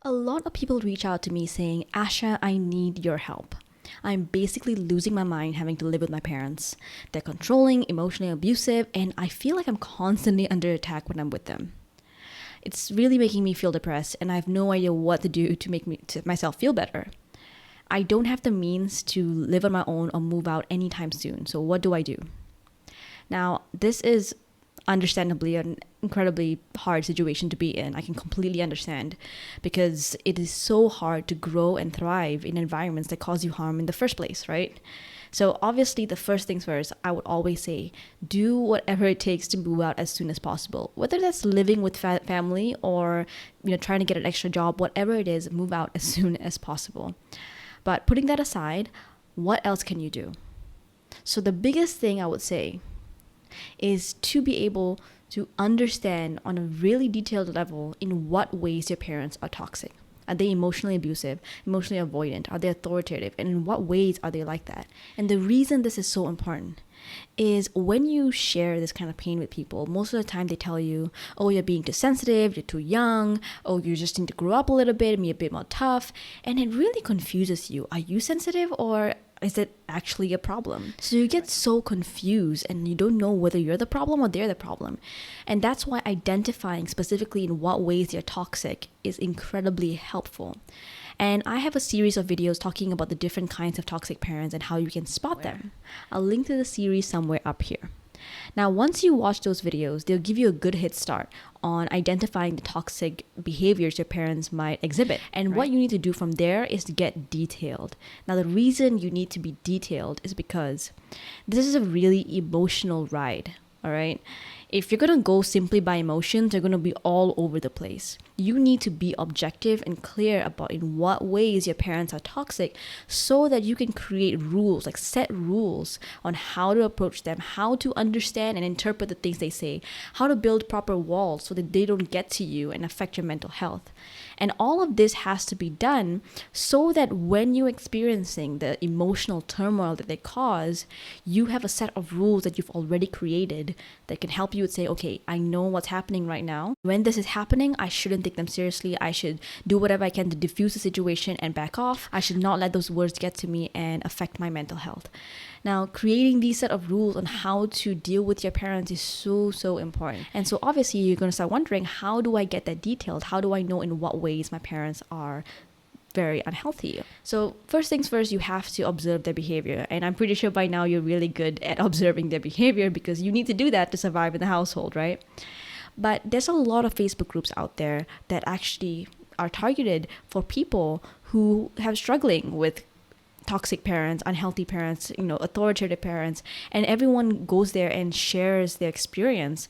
A lot of people reach out to me saying, Asha, I need your help. I'm basically losing my mind having to live with my parents. They're controlling, emotionally abusive, and I feel like I'm constantly under attack when I'm with them. It's really making me feel depressed, and I have no idea what to do to make myself feel better. I don't have the means to live on my own or move out anytime soon, so what do I do? Now, this is understandably an incredibly hard situation to be in. I can completely understand because it is so hard to grow and thrive in environments that cause you harm in the first place, right? So obviously, the first things first, I would always say, do whatever it takes to move out as soon as possible. Whether that's living with family or trying to get an extra job, whatever it is, move out as soon as possible. But putting that aside, what else can you do? So the biggest thing I would say is to be able to understand on a really detailed level in what ways your parents are toxic. Are they emotionally abusive, emotionally avoidant? Are they authoritative? And in what ways are they like that? And the reason this is so important is when you share this kind of pain with people, most of the time they tell you, oh, you're being too sensitive, you're too young, oh, you just need to grow up a little bit and be a bit more tough. And it really confuses you. Are you sensitive or is it actually a problem? So you get so confused and you don't know whether you're the problem or they're the problem. And that's why identifying specifically in what ways they're toxic is incredibly helpful. And I have a series of videos talking about the different kinds of toxic parents and how you can spot them. I'll link to the series somewhere up here. Now, once you watch those videos, they'll give you a good head start on identifying the toxic behaviors your parents might exhibit. And what you need to do from there is to get detailed. Now, the reason you need to be detailed is because this is a really emotional ride, all right? If you're going to go simply by emotions, they're going to be all over the place. You need to be objective and clear about in what ways your parents are toxic so that you can create rules, like set rules on how to approach them, how to understand and interpret the things they say, how to build proper walls so that they don't get to you and affect your mental health. And all of this has to be done so that when you're experiencing the emotional turmoil that they cause, you have a set of rules that you've already created that can help you say, okay, I know what's happening right now. When this is happening, I shouldn't take them seriously. I should do whatever I can to diffuse the situation and back off. I should not let those words get to me and affect my mental health. Now, creating these set of rules on how to deal with your parents is so important. And so obviously you're going to start wondering, how do I get that detailed? How do I know in what ways my parents are very unhealthy? So first things first, you have to observe their behavior. And I'm pretty sure by now you're really good at observing their behavior because you need to do that to survive in the household, right? But there's a lot of Facebook groups out there that actually are targeted for people who have struggling with toxic parents, unhealthy parents, authoritative parents, and everyone goes there and shares their experience.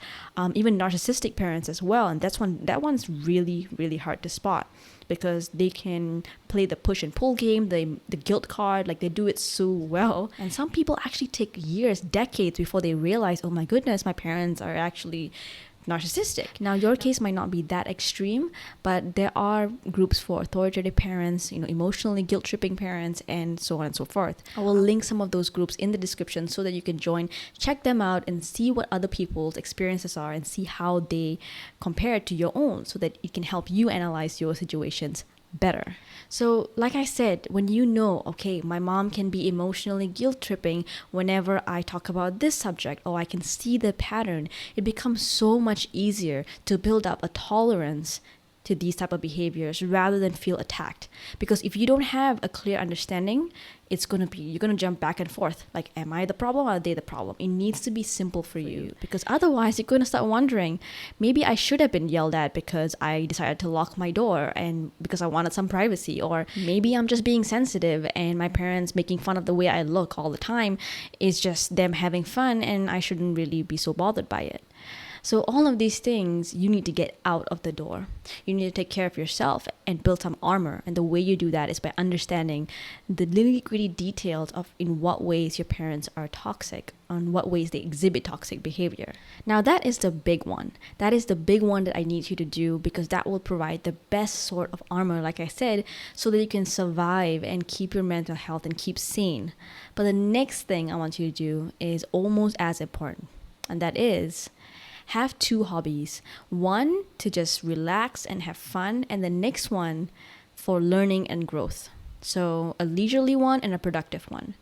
Even narcissistic parents as well, and that one's really hard to spot because they can play the push and pull game, the guilt card, like they do it so well. And some people actually take years, decades before they realize, oh my goodness, my parents are actually narcissistic. Now, your case might not be that extreme, but there are groups for authoritative parents, emotionally guilt-tripping parents, and so on and so forth. I will link some of those groups in the description so that you can join, check them out, and see what other people's experiences are and see how they compare to your own so that it can help you analyze your situations better. So like I said, when you know, okay, my mom can be emotionally guilt-tripping whenever I talk about this subject, or I can see the pattern, it becomes so much easier to build up a tolerance to these type of behaviors rather than feel attacked. Because if you don't have a clear understanding, you're gonna jump back and forth. Like, am I the problem or are they the problem? It needs to be simple for you, because otherwise you're gonna start wondering, maybe I should have been yelled at because I decided to lock my door and because I wanted some privacy, or maybe I'm just being sensitive and my parents making fun of the way I look all the time is just them having fun and I shouldn't really be so bothered by it. So all of these things you need to get out of the door. You need to take care of yourself and build some armor. And the way you do that is by understanding the nitty-gritty details of in what ways your parents are toxic, on what ways they exhibit toxic behavior. Now that is the big one. That is the big one that I need you to do, because that will provide the best sort of armor, like I said, so that you can survive and keep your mental health and keep sane. But the next thing I want you to do is almost as important. And that is have two hobbies. One to just relax and have fun, and the next one for learning and growth. So a leisurely one and a productive one.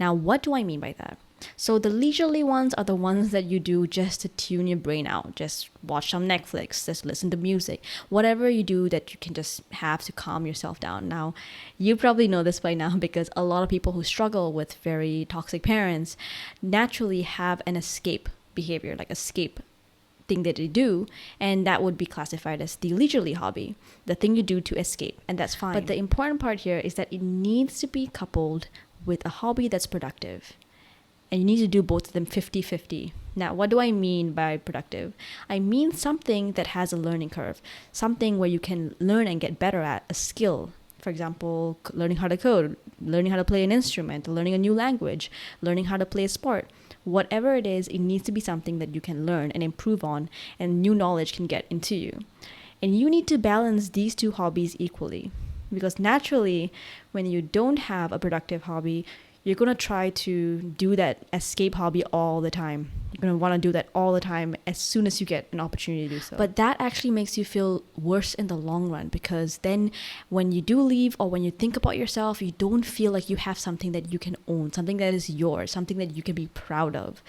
Now, what do I mean by that? So the leisurely ones are the ones that you do just to tune your brain out. Just watch some Netflix, just listen to music, whatever you do that you can just have to calm yourself down. Now, you probably know this by now because a lot of people who struggle with very toxic parents naturally have an escape behavior, like escape thing that they do, and that would be classified as the leisurely hobby, the thing you do to escape, and that's fine. But the important part here is that it needs to be coupled with a hobby that's productive. And you need to do both of them 50-50. Now, what do I mean by productive? I mean something that has a learning curve, something where you can learn and get better at a skill. For example, learning how to code, learning how to play an instrument, learning a new language, learning how to play a sport. Whatever it is, it needs to be something that you can learn and improve on, and new knowledge can get into you. And you need to balance these two hobbies equally. Because naturally, when you don't have a productive hobby, you're going to try to do that escape hobby all the time. You're going to want to do that all the time as soon as you get an opportunity to do so. But that actually makes you feel worse in the long run, because then when you do leave or when you think about yourself, you don't feel like you have something that you can own, something that is yours, something that you can be proud of.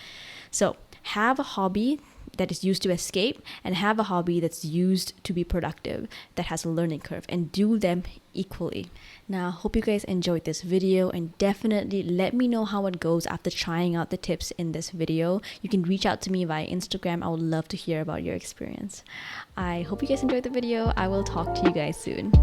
So have a hobby that is used to escape, and have a hobby that's used to be productive, that has a learning curve, and do them equally. Now, hope you guys enjoyed this video, and definitely let me know how it goes after trying out the tips in this video. You can reach out to me via Instagram. I would love to hear about your experience. I hope you guys enjoyed the video. I will talk to you guys soon.